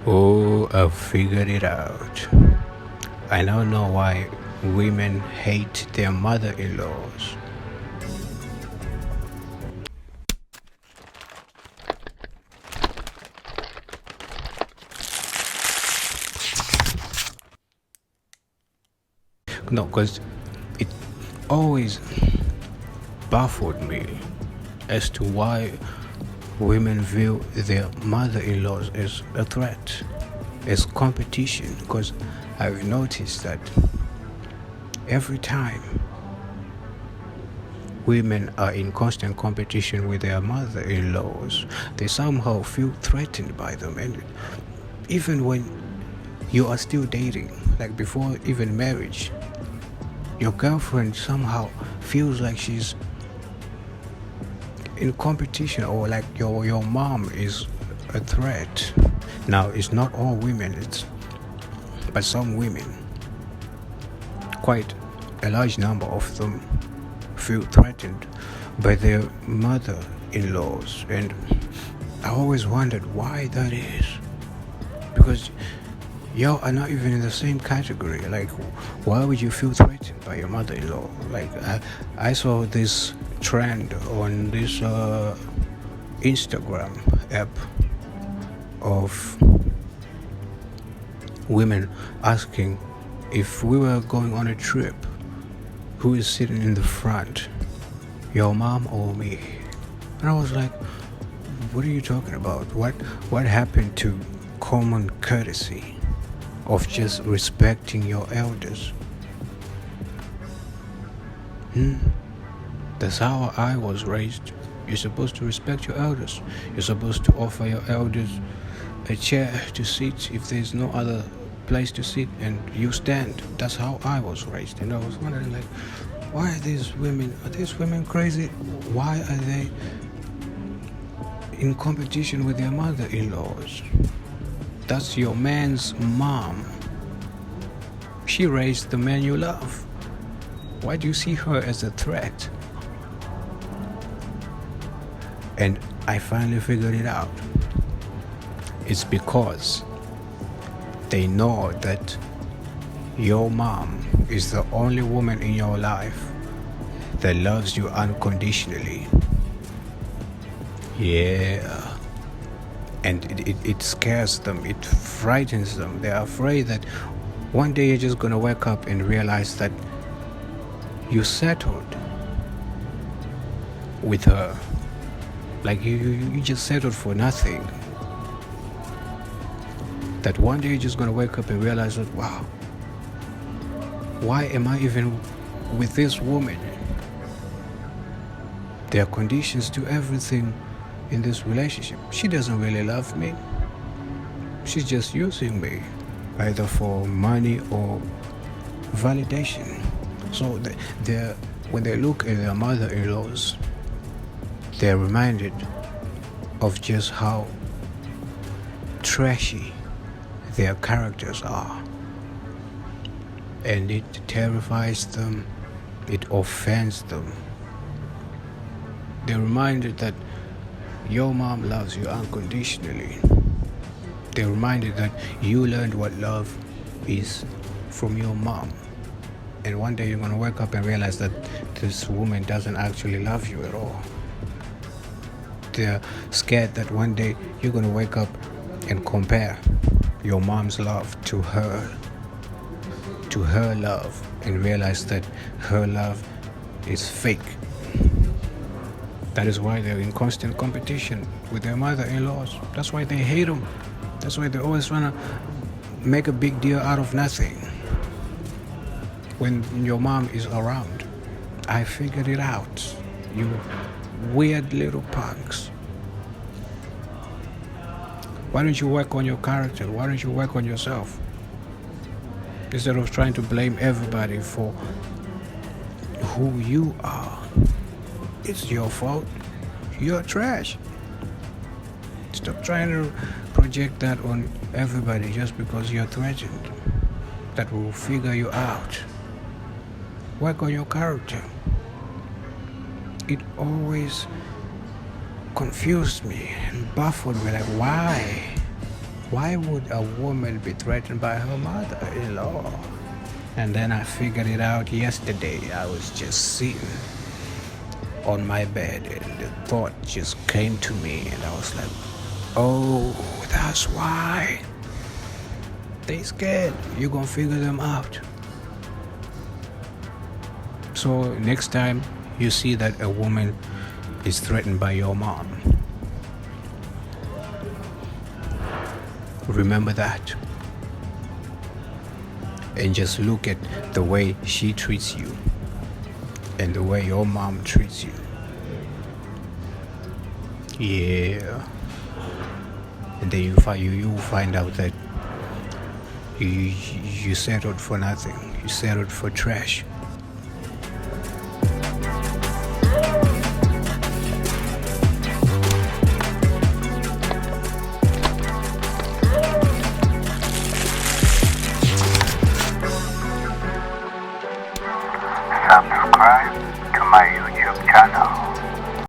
Oh, I figured it out. I now know why women hate their mother-in-laws. No, because it always baffled me as to why women view their mother-in-laws as a threat, as competition. Because I've noticed that every time women are in constant competition with their mother-in-laws, they somehow feel threatened by them. And even when you are still dating, like before even marriage, your girlfriend somehow feels like she's in competition, or like your mom is a threat. Now, it's not all women, but some women, quite a large number of them, feel threatened by their mother-in-laws. And I always wondered why that is, because y'all are not even in the same category. Like, why would you feel threatened by your mother-in-law? Like, I saw this trend on this Instagram app of women asking, if we were going on a trip, who is sitting in the front, your mom or me? And I was like, what are you talking about? What happened to common courtesy of just respecting your elders? That's how I was raised. You're supposed to respect your elders. You're supposed to offer your elders a chair to sit if there's no other place to sit, and you stand. That's how I was raised. And I was wondering, like, why are these women crazy? Why are they in competition with their mother-in-laws? That's your man's mom. She raised the man you love. Why do you see her as a threat? And I finally figured it out. It's because they know that your mom is the only woman in your life that loves you unconditionally. Yeah. And it scares them, it frightens them. They're afraid that one day you're just gonna wake up and realize that you settled with her. Like you just settled for nothing. That one day you're just gonna wake up and realize that, wow, why am I even with this woman? There are conditions to everything in this relationship. She doesn't really love me. She's just using me, either for money or validation. So when they look at their mother-in-laws, they're reminded of just how trashy their characters are. And it terrifies them, it offends them. They're reminded that your mom loves you unconditionally. They're reminded that you learned what love is from your mom. And one day you're gonna wake up and realize that this woman doesn't actually love you at all. They're scared that one day you're gonna wake up and compare your mom's love to her love, and realize that her love is fake. That is why they're in constant competition with their mother-in-laws. That's why they hate them. That's why they always wanna make a big deal out of nothing when your mom is around. I figured it out, you weird little punks. Why don't you work on your character? Why don't you work on yourself? Instead of trying to blame everybody for who you are. It's your fault. You're trash. Stop trying to project that on everybody just because you're threatened. That will figure you out. Work on your character. It always confused me and baffled me, like, why would a woman be threatened by her mother-in-law? And then I figured it out yesterday. I was just sitting on my bed and the thought just came to me, and I was like, oh, that's why they scared. You're gonna figure them out. So next time you see that a woman is threatened by your mom, remember that and just look at the way she treats you and the way your mom treats you. Yeah. And then you find out that you settled for nothing. You settled for trash.